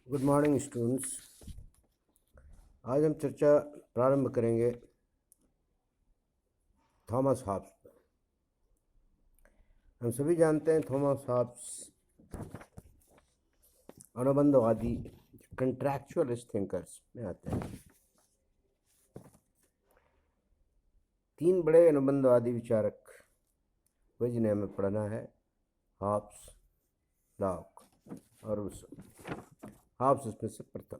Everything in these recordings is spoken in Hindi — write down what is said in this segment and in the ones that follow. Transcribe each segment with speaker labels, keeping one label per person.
Speaker 1: Good morning students. आज हम चर्चा प्रारंभ करेंगे थॉमस हॉब्स पर। हम सभी जानते हैं थॉमस हॉब्स अनुबंधवादी कंट्रैक्चुअलिस्ट थिंकर्स में आते हैं। तीन बड़े अनुबंधवादी विचारक हुए जिन्हें हमें पढ़ना है, हॉब्स, लॉक और रूसो। हॉब्स उसमें से प्रथम।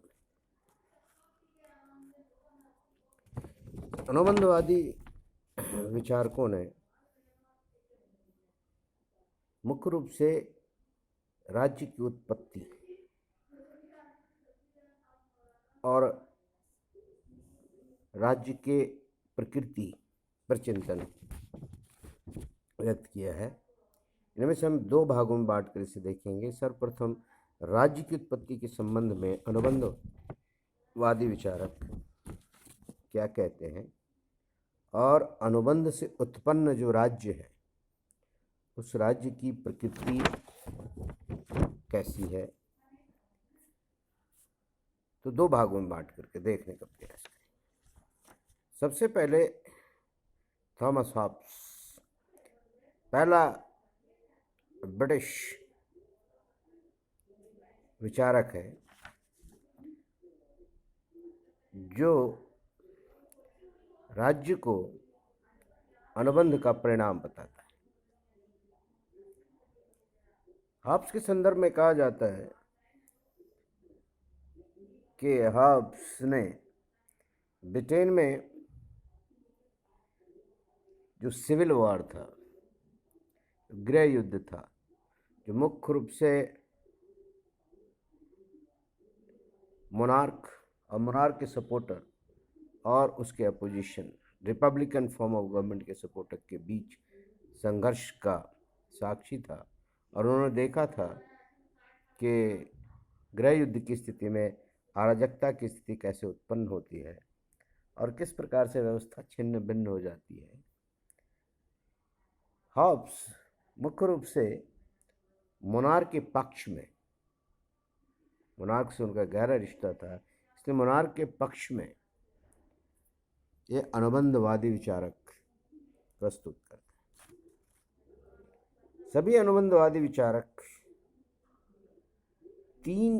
Speaker 1: अनुबंधवादी विचारकों ने मुख्य रूप से राज्य की उत्पत्ति और राज्य के प्रकृति पर चिंतन व्यक्त किया है। इनमें से हम दो भागों में बांट कर इसे देखेंगे। सर्वप्रथम राज्य की उत्पत्ति के संबंध में अनुबंधवादी विचारक क्या कहते हैं और अनुबंध से उत्पन्न जो राज्य है उस राज्य की प्रकृति कैसी है, तो दो भागों में बांट करके देखने का प्रयास करें। सबसे पहले थॉमस हॉब्स पहला ब्रिटिश विचारक है जो राज्य को अनुबंध का परिणाम बताता है। हॉब्स के संदर्भ में कहा जाता है कि हॉब्स ने ब्रिटेन में जो सिविल वॉर था, गृह युद्ध था, जो मुख्य रूप से मोनार्क और मोनार्क के सपोर्टर और उसके opposition Republican form of government के सपोर्टर के बीच संघर्ष का साक्षी था। और उन्होंने देखा था कि गृह युद्ध की स्थिति में अराजकता की स्थिति कैसे उत्पन्न होती है और किस प्रकार से व्यवस्था छिन्न भिन्न हो जाती है। हॉब्स मुख्य रूप से मोनार्क के पक्ष में, मोनार्क से उनका गहरा रिश्ता था, इसलिए मोनार्क के पक्ष में ये अनुबंधवादी विचारक प्रस्तुत करते हैं। सभी अनुबंधवादी विचारक तीन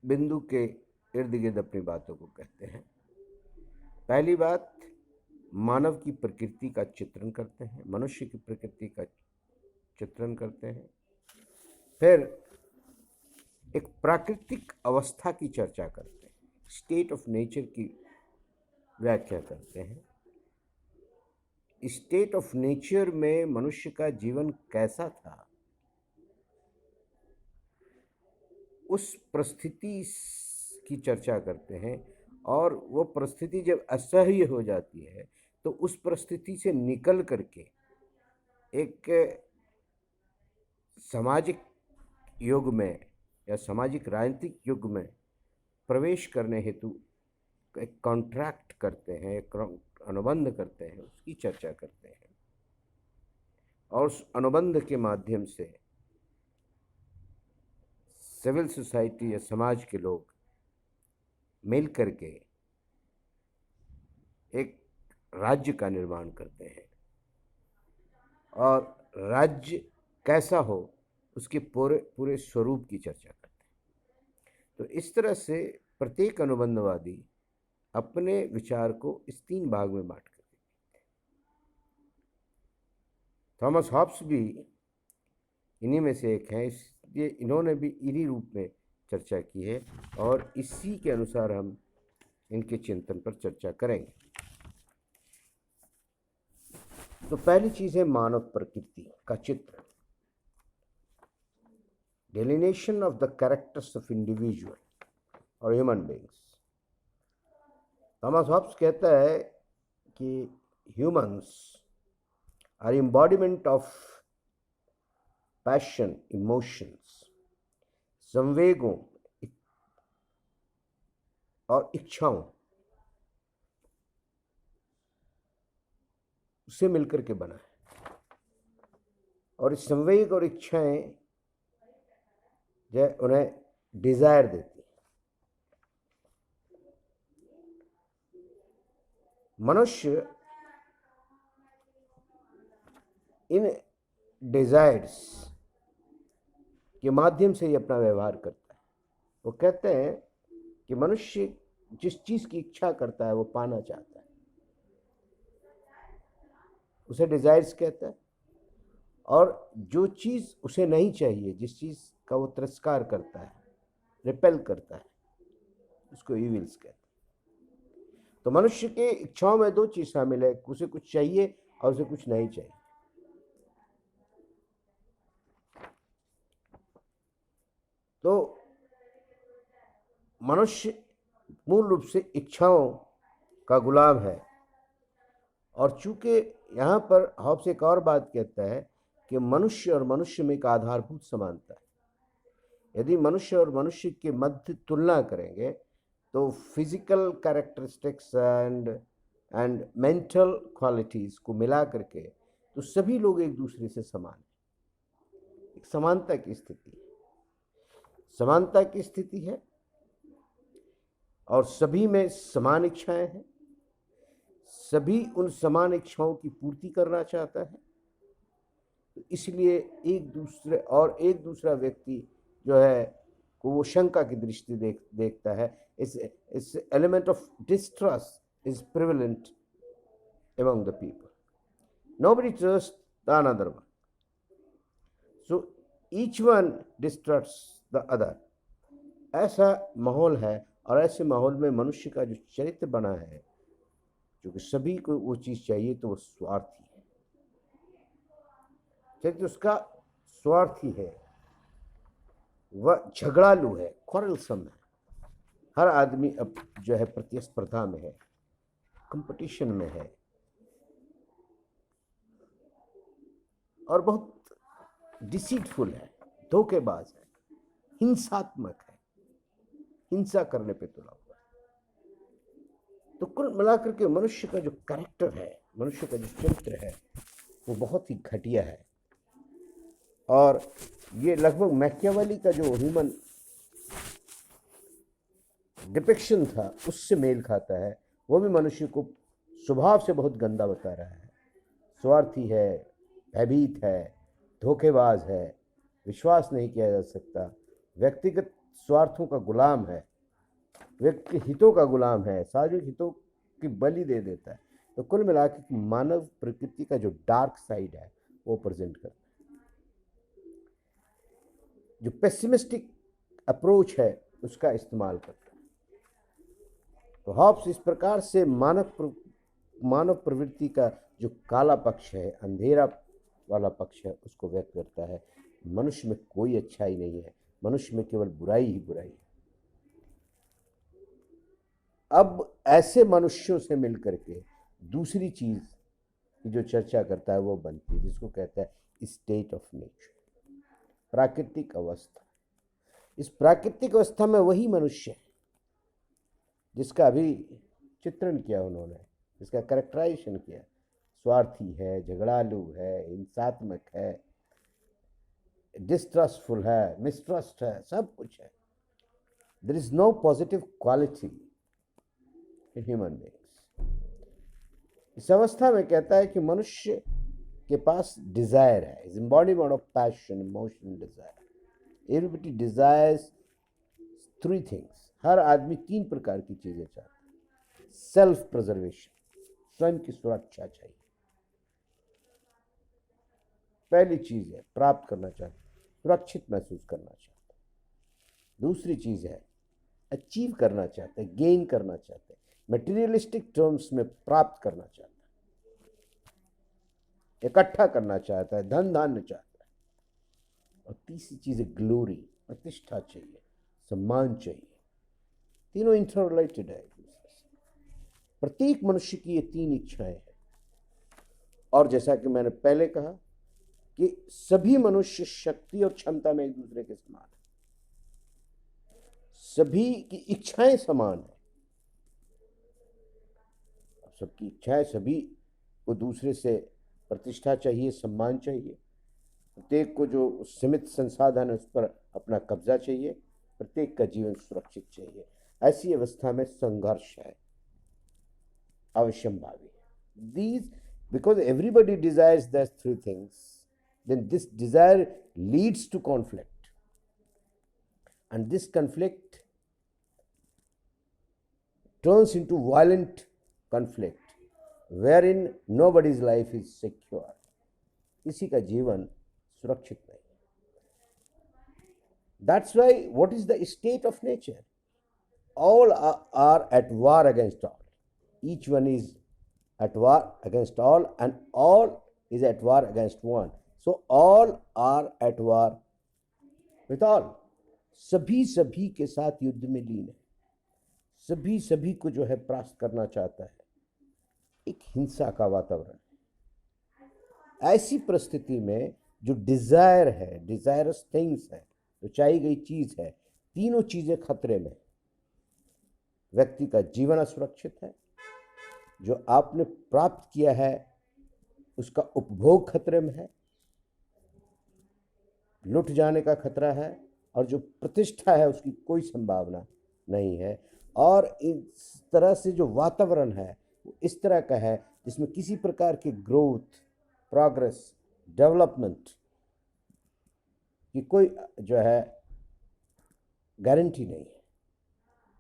Speaker 1: बिंदु के इर्द गिर्द अपनी बातों को कहते हैं। पहली बात, मानव की प्रकृति का चित्रण करते हैं, मनुष्य की प्रकृति का चित्रण करते हैं। फिर एक प्राकृतिक अवस्था की चर्चा करते हैं, स्टेट ऑफ नेचर की व्याख्या करते हैं। स्टेट ऑफ नेचर में मनुष्य का जीवन कैसा था, उस परिस्थिति की चर्चा करते हैं। और वो परिस्थिति जब असह्य हो जाती है तो उस परिस्थिति से निकल करके एक सामाजिक युग में या सामाजिक राजनीतिक युग में प्रवेश करने हेतु एक कॉन्ट्रैक्ट करते हैं, एक अनुबंध करते हैं, उसकी चर्चा करते हैं। और उस अनुबंध के माध्यम से सिविल सोसाइटी या समाज के लोग मिल करके एक राज्य का निर्माण करते हैं और राज्य कैसा हो उसके पूरे स्वरूप की चर्चा करते हैं। तो इस तरह से प्रत्येक अनुबंधवादी अपने विचार को इस तीन भाग में बांट कर देते हैं। थॉमस हॉब्स भी इन्हीं में से एक हैं, इसलिए इन्होंने भी इन्हीं रूप में चर्चा की है और इसी के अनुसार हम इनके चिंतन पर चर्चा करेंगे। तो पहली चीज है मानव प्रकृति का चित्र, delineation of the characters of individual और ह्यूमन बीइंग्स। थॉमस हॉब्स कहता है कि humans are embodiment of passion, emotions, संवेगों और इच्छाओं से मिलकर के बना है। और इस संवेग और इच्छाएं जो उन्हें डिजायर देती, मनुष्य इन डिजायर्स के माध्यम से ही अपना व्यवहार करता है। वो कहते हैं कि मनुष्य जिस चीज की इच्छा करता है वो पाना चाहता है, उसे डिजायर्स कहता है। और जो चीज उसे नहीं चाहिए, जिस चीज का वो तिरस्कार करता है, रिपेल करता है, उसको इविल्स कहते हैं। तो मनुष्य के इच्छाओं में दो चीज शामिल है, उसे कुछ चाहिए और उसे कुछ नहीं चाहिए। तो मनुष्य मूल रूप से इच्छाओं का गुलाम है। और चूंकि यहाँ पर हॉब्स एक और बात कहता है कि मनुष्य और मनुष्य में एक आधारभूत समानता है। यदि मनुष्य और मनुष्य के मध्य तुलना करेंगे तो physical characteristics and mental qualities को मिला करके तो सभी लोग एक दूसरे से समान हैं। एक समानता की स्थिति है, समानता की स्थिति है, और सभी में समान इच्छाएं हैं। सभी उन समान इच्छाओं की पूर्ति करना चाहता है। तो इसलिए एक दूसरा व्यक्ति जो है को वो शंका की दृष्टि देखता है। इस element of distrust is prevalent among the people. Nobody trusts the another one. So each one distrusts the other. ऐसा माहौल है, और ऐसे माहौल में मनुष्य का जो चरित्र बना है, क्योंकि सभी को वो चीज चाहिए, तो वो स्वार्थी है। चरित्र उसका स्वार्थी है, वह झगड़ालू है, क्वारलसम है। हर आदमी अब जो है प्रतिस्पर्धा में है, कंपटीशन में है, और बहुत डिसीटफुल है, धोखेबाज है, हिंसात्मक है, हिंसा करने पे तुला हुआ है। तो कुल मिलाकर के मनुष्य का जो कैरेक्टर है, मनुष्य का जो चरित्र है, वो बहुत ही घटिया है। और ये लगभग मैकियावेली का जो ह्यूमन डिपिक्शन था उससे मेल खाता है। वो भी मनुष्य को स्वभाव से बहुत गंदा बता रहा है। स्वार्थी है, भयभीत है, धोखेबाज है, विश्वास नहीं किया जा सकता, व्यक्तिगत स्वार्थों का गुलाम है, व्यक्ति हितों का गुलाम है, सार्वजनिक हितों की बलि दे देता है। तो कुल मिलाकर मानव प्रकृति का जो डार्क साइड है वो प्रेजेंट करता है। जो पेसिमिस्टिक अप्रोच है उसका इस्तेमाल करता है। तो हॉब्स इस प्रकार से मानव प्रवृत्ति का जो काला पक्ष है, अंधेरा वाला पक्ष है, उसको व्यक्त करता है। मनुष्य में कोई अच्छाई नहीं है, मनुष्य में केवल बुराई ही बुराई है। अब ऐसे मनुष्यों से मिलकर के दूसरी चीज की जो चर्चा करता है वो बनती है, जिसको कहता है स्टेट ऑफ नेचर, प्राकृतिक अवस्था। इस प्राकृतिक अवस्था में वही मनुष्य है जिसका अभी चित्रण किया उन्होंने, जिसका कैरेक्टराइजेशन किया। स्वार्थी है, झगड़ालू है, हिंसात्मक है, डिस्ट्रस्टफुल है, मिसट्रस्ट है, सब कुछ है। There is no positive quality in human beings. इस अवस्था में कहता है कि मनुष्य के पास डिजायर है, is embodiment of passion, emotion, desire. Everybody desires three things. हर आदमी तीन प्रकार की चीजें चाहता है। सेल्फ प्रिजर्वेशन, स्वयं की सुरक्षा चाहिए, पहली चीज है। प्राप्त करना चाहता है, सुरक्षित महसूस करना चाहता है। दूसरी चीज है अचीव करना चाहता है, गेन करना चाहता है, मटेरियलिस्टिक टर्म्स में प्राप्त करना चाहता है, इकट्ठा करना चाहता है, धन धान्य चाहता है। और तीसरी चीज है ग्लोरी, प्रतिष्ठा चाहिए, सम्मान चाहिए। तीनों इंटररिलेटेड है। प्रत्येक मनुष्य की ये तीन इच्छाएं हैं। और जैसा कि मैंने पहले कहा कि सभी मनुष्य शक्ति और क्षमता में एक दूसरे के समान है, सभी की इच्छाएं समान है। सबकी इच्छाएं, सभी को दूसरे से प्रतिष्ठा चाहिए, सम्मान चाहिए। प्रत्येक को जो सीमित संसाधन है उस पर अपना कब्जा चाहिए, प्रत्येक का जीवन सुरक्षित चाहिए। ऐसी अवस्था में संघर्ष है। avashyambhavi. These, because everybody desires those three things, then this desire leads to conflict, and this conflict turns into violent conflict wherein nobody's life is secure. किसी का जीवन सुरक्षित नहीं. That's why what is the state of nature? All are at war against all. Each one is at war against all, and all is at war against one. So all are at war with all. सभी सभी के साथ युद्ध में लीन है. सभी सभी को जो है परास्त करना चाहता है. एक हिंसा का वातावरण. ऐसी परिस्थिति में जो डिजायर है, डिजायरस थिंग्स है, जो चाही गई चीज है, तीनों चीजें खतरे में. व्यक्ति का जीवन असुरक्षित है, जो आपने प्राप्त किया है उसका उपभोग खतरे में है, लुट जाने का खतरा है, और जो प्रतिष्ठा है उसकी कोई संभावना नहीं है. और इस तरह से जो वातावरण है वो इस तरह का है जिसमें किसी प्रकार की ग्रोथ, प्रोग्रेस, डेवलपमेंट की कोई जो है गारंटी नहीं है.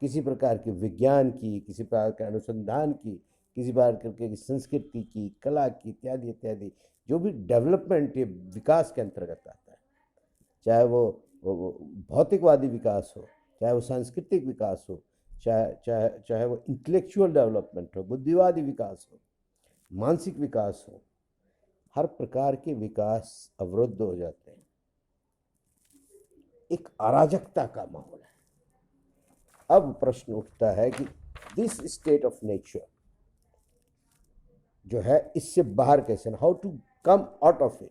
Speaker 1: किसी प्रकार के विज्ञान की, किसी प्रकार के अनुसंधान की, किसी प्रकार की संस्कृति की, कला की, इत्यादि इत्यादि जो भी डेवलपमेंट, ये विकास के अंतर्गत आता है. चाहे वो भौतिकवादी विकास हो, चाहे वो सांस्कृतिक विकास हो, चाहे वो इंटेलेक्चुअल डेवलपमेंट हो, बुद्धिवादी विकास हो, मानसिक विकास हो, हर प्रकार के विकास अवरुद्ध हो जाते हैं. एक अराजकता का माहौल है. अब प्रश्न उठता है कि दिस स्टेट ऑफ नेचर जो है, इससे बाहर कैसे, how to come out of it.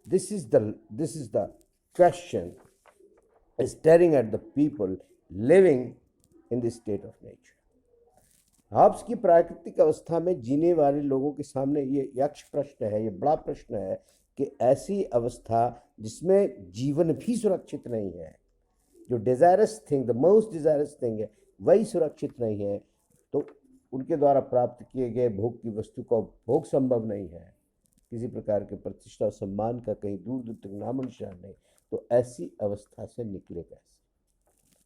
Speaker 1: This is the question staring at the people living in this state of nature. Hobbes की प्राकृतिक अवस्था में जीने वाले लोगों के सामने ये यक्ष प्रश्न है, ये बड़ा प्रश्न है कि ऐसी अवस्था जिसमें जीवन भी सुरक्षित नहीं है, जो desirous thing, the most desirous thing है, वही सुरक्षित नहीं है, तो उनके द्वारा प्राप्त किए गए भोग की वस्तु का भोग संभव नहीं है. किसी प्रकार के प्रतिष्ठा और सम्मान का कहीं दूर दूर तक नाम निशान नहीं. तो ऐसी अवस्था से निकले कैसे?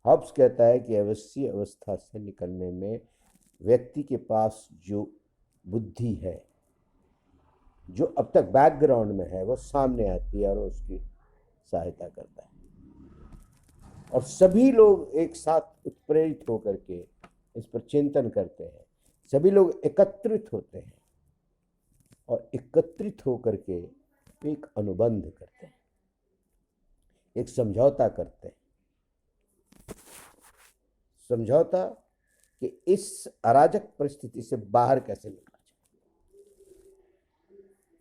Speaker 1: हॉब्स कहता है कि ऐसी अवस्था से निकलने में व्यक्ति के पास जो बुद्धि है, जो अब तक बैकग्राउंड में है, वो सामने आती है और उसकी सहायता करता है. और सभी लोग एक साथ उत्प्रेरित होकर के इस पर चिंतन करते हैं. सभी लोग एकत्रित होते हैं और एकत्रित होकर के एक अनुबंध करते हैं, एक समझौता करते हैं. समझौता कि इस अराजक परिस्थिति से बाहर कैसे निकला जाए.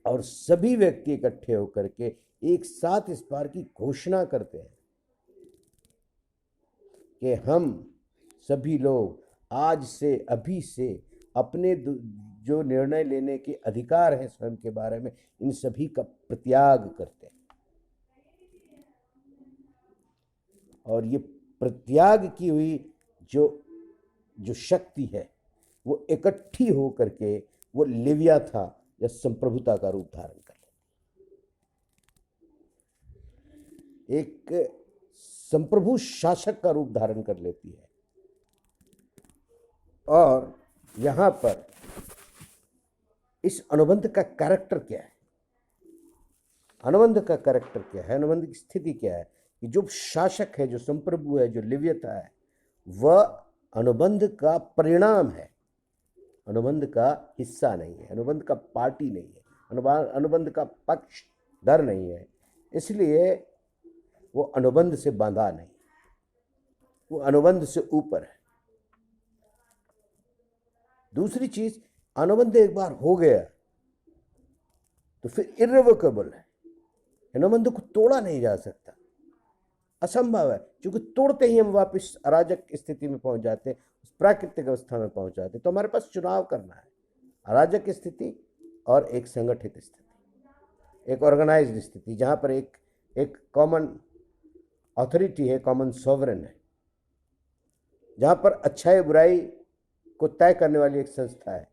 Speaker 1: और सभी व्यक्ति इकट्ठे होकर के एक साथ इस बार की घोषणा करते हैं कि हम सभी लोग आज से, अभी से अपने जो निर्णय लेने के अधिकार हैं स्वयं के बारे में, इन सभी का प्रत्याग करते हैं. और ये प्रत्याग की हुई जो शक्ति है वो इकट्ठी होकर के वो लिविया था या संप्रभुता का रूप धारण कर लेती है, एक संप्रभु शासक का रूप धारण कर लेती है. और यहाँ पर इस अनुबंध का कैरेक्टर क्या है, अनुबंध का कैरेक्टर क्या है, अनुबंध की स्थिति क्या है कि जो शासक है, जो संप्रभु है, जो लिव्यता है, वह अनुबंध का परिणाम है, अनुबंध का हिस्सा नहीं है, अनुबंध का पार्टी नहीं है, अनुबंध का पक्षधर नहीं है. इसलिए वो अनुबंध से बांधा नहीं, वो अनुबंध से ऊपर है. दूसरी चीज, अनुबंध एक बार हो गया तो फिर इर्रिवोकेबल है. अनुबंध को तोड़ा नहीं जा सकता, असंभव है. क्योंकि तोड़ते ही हम वापस अराजक स्थिति में पहुंच जाते हैं, उस प्राकृतिक अवस्था में पहुंच जाते हैं. तो हमारे पास चुनाव करना है, अराजक स्थिति और एक संगठित स्थिति, एक ऑर्गेनाइज्ड स्थिति, जहां पर एक कॉमन अथॉरिटी है, कॉमन सॉवरेन है. जहाँ पर अच्छाई बुराई को तय करने वाली एक संस्था है,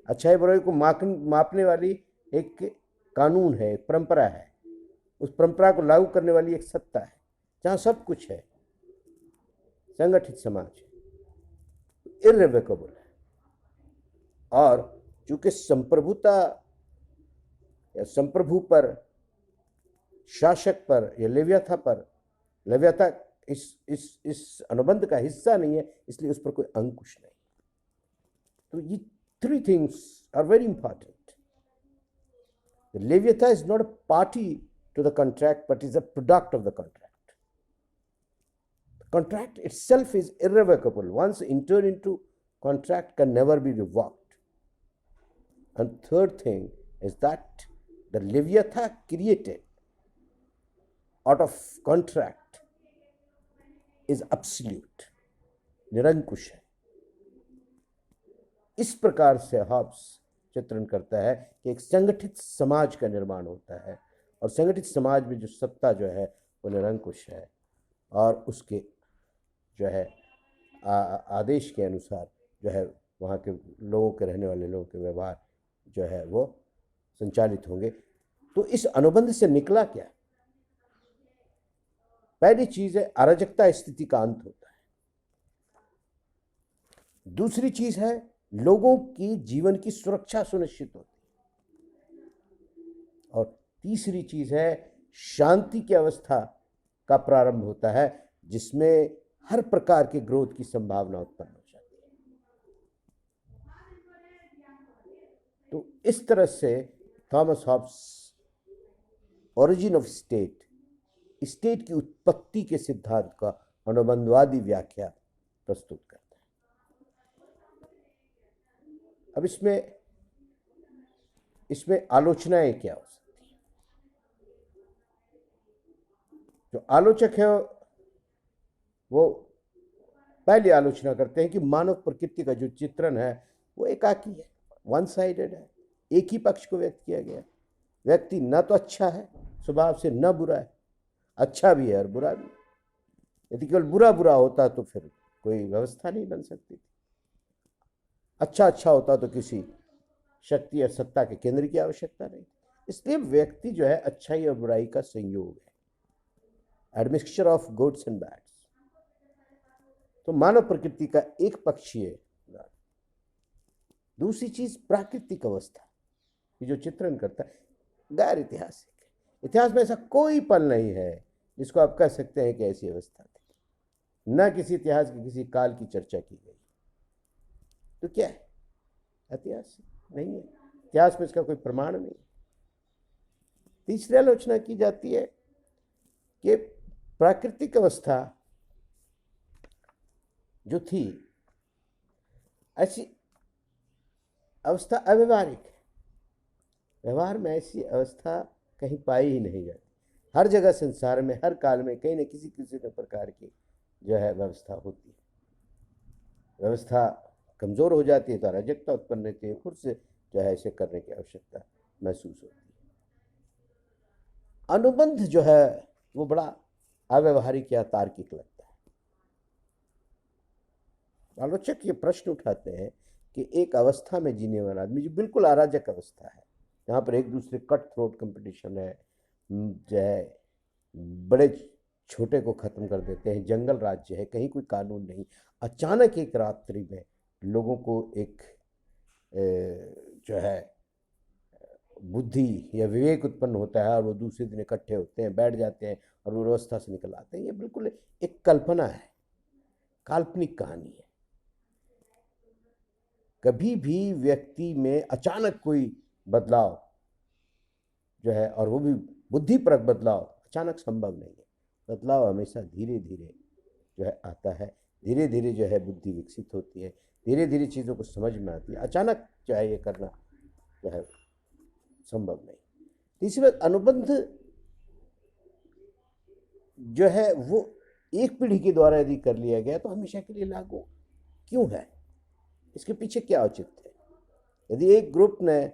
Speaker 1: अच्छाई बुराई को मापने वाली एक कानून है, एक परंपरा है, उस परंपरा को लागू करने वाली एक सत्ता है, जहाँ सब कुछ है, संगठित समाज है, इर्रिवोकेबल है। और चूंकि संप्रभुता या संप्रभु पर, शासक पर या लेव्याथा इस अनुबंध का हिस्सा नहीं है, इसलिए उस पर कोई अंकुश नहीं। तो ये 3 things are very important. The Leviatha is not a party to the contract, but is a product of the contract. The contract itself is irrevocable. Once entered into contract, can never be revoked. And third thing is that the Leviatha created out of contract is absolute, निरंकुश है। इस प्रकार से हॉब्स चित्रण करता है कि एक संगठित समाज का निर्माण होता है, और संगठित समाज में जो सत्ता जो है वो निरंकुश है, और उसके जो है आदेश के अनुसार जो है वहाँ के लोगों के, रहने वाले लोगों के व्यवहार जो है वो संचालित होंगे। तो इस अनुबंध से निकला क्या? पहली चीज है अराजकता स्थिति का अंत होता है। दूसरी चीज है लोगों की जीवन की सुरक्षा सुनिश्चित होती है, और तीसरी चीज है शांति की अवस्था का प्रारंभ होता है, जिसमें हर प्रकार के ग्रोथ की संभावना उत्पन्न हो जाती है। तो इस तरह से Thomas Hobbes origin of state की उत्पत्ति के सिद्धांत का अनुबंधवादी व्याख्या प्रस्तुत करता है। अब इसमें आलोचनाएं क्या हो सकती है? जो आलोचक है वो पहली आलोचना करते हैं कि मानव प्रकृति का जो चित्रण है वो एकाकी है, वन साइडेड है, एक ही पक्ष को व्यक्त किया गया है। व्यक्ति न तो अच्छा है स्वभाव से, न बुरा है, अच्छा भी है और बुरा भी। यदि केवल बुरा होता तो फिर कोई व्यवस्था नहीं बन सकती थी। अच्छा होता तो किसी शक्ति या सत्ता के केंद्र की आवश्यकता नहीं। इसलिए व्यक्ति जो है अच्छाई और बुराई का संयोग है, admixture of goods and bads. तो मानव प्रकृति का एक पक्षीय। दूसरी चीज प्राकृतिक अवस्था की जो चित्रण करता है गैर ऐतिहासिक है। इतिहास में ऐसा कोई पल नहीं है जिसको आप कह सकते हैं कि ऐसी अवस्था थी। न किसी इतिहास के किसी काल की चर्चा की गई। तो क्या है? ऐतिहासिक नहीं है, इतिहास में इसका कोई प्रमाण नहीं। तीसरी आलोचना की जाती है कि प्राकृतिक अवस्था जो थी, ऐसी अवस्था अव्यवहारिक है। व्यवहार में ऐसी अवस्था कहीं पाई ही नहीं जाती। हर जगह संसार में, हर काल में कहीं न किसी प्रकार की जो है व्यवस्था होती है। व्यवस्था कमजोर हो जाती है तो अराजकता उत्पन्न रहती है, खुद से जो है इसे करने की आवश्यकता महसूस होती है। अनुबंध जो है वो बड़ा अव्यवहारिक या तार्किक लगता है। आलोचक ये प्रश्न उठाते हैं कि एक अवस्था में जीने वाला आदमी जो बिल्कुल अराजक अवस्था है, जहाँ पर एक दूसरे कट थ्रोट कंपटीशन है, जो है बड़े छोटे को खत्म कर देते हैं, जंगल राज्य है, कहीं कोई कानून नहीं। अचानक एक रात्रि में लोगों को एक जो है बुद्धि या विवेक उत्पन्न होता है और वो दूसरे दिन इकट्ठे होते हैं, बैठ जाते हैं और वो व्यवस्था से निकल आते हैं। ये बिल्कुल एक कल्पना है, काल्पनिक कहानी है। कभी भी व्यक्ति में अचानक कोई बदलाव जो है, और वो भी बुद्धिपरक बदलाव, अचानक संभव नहीं है। बदलाव हमेशा धीरे धीरे जो है आता है, धीरे धीरे जो है बुद्धि विकसित होती है, धीरे धीरे चीज़ों को समझ में आती है। अचानक जो है ये करना जो है संभव नहीं। तीसरी बात, अनुबंध जो है वो एक पीढ़ी के द्वारा यदि कर लिया गया तो हमेशा के लिए लागू क्यों है? इसके पीछे क्या औचित्य है? यदि एक ग्रुप ने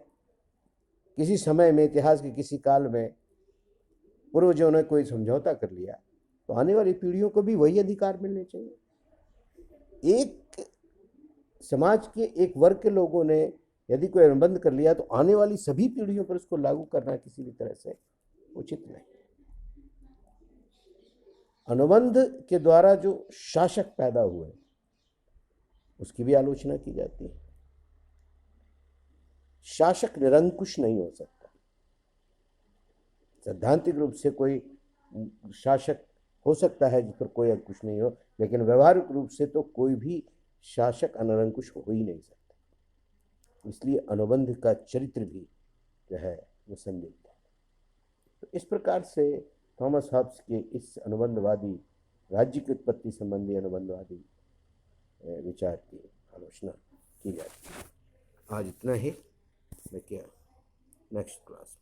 Speaker 1: किसी समय में, इतिहास के किसी काल में पूर्वजों ने कोई समझौता कर लिया, तो आने वाली पीढ़ियों को भी वही अधिकार मिलने चाहिए। एक समाज के एक वर्ग के लोगों ने यदि कोई अनुबंध कर लिया तो आने वाली सभी पीढ़ियों पर उसको लागू करना किसी भी तरह से उचित नहीं। अनुबंध के द्वारा जो शासक पैदा हुए उसकी भी आलोचना की जाती है। शासक निरंकुश नहीं हो सकता। सैद्धांतिक रूप से कोई शासक हो सकता है जिस पर कोई अंकुश नहीं हो, लेकिन व्यवहारिक रूप से तो कोई भी शासक अनिरंकुश हो ही नहीं सकता। इसलिए अनुबंध का चरित्र भी जो है वो संदिग्ध है। तो इस प्रकार से थॉमस हॉब्स के इस अनुबंधवादी राज्य की उत्पत्ति संबंधी अनुबंधवादी विचार की आलोचना की जाती है। आज इतना ही। मैं क्या नेक्स्ट क्लास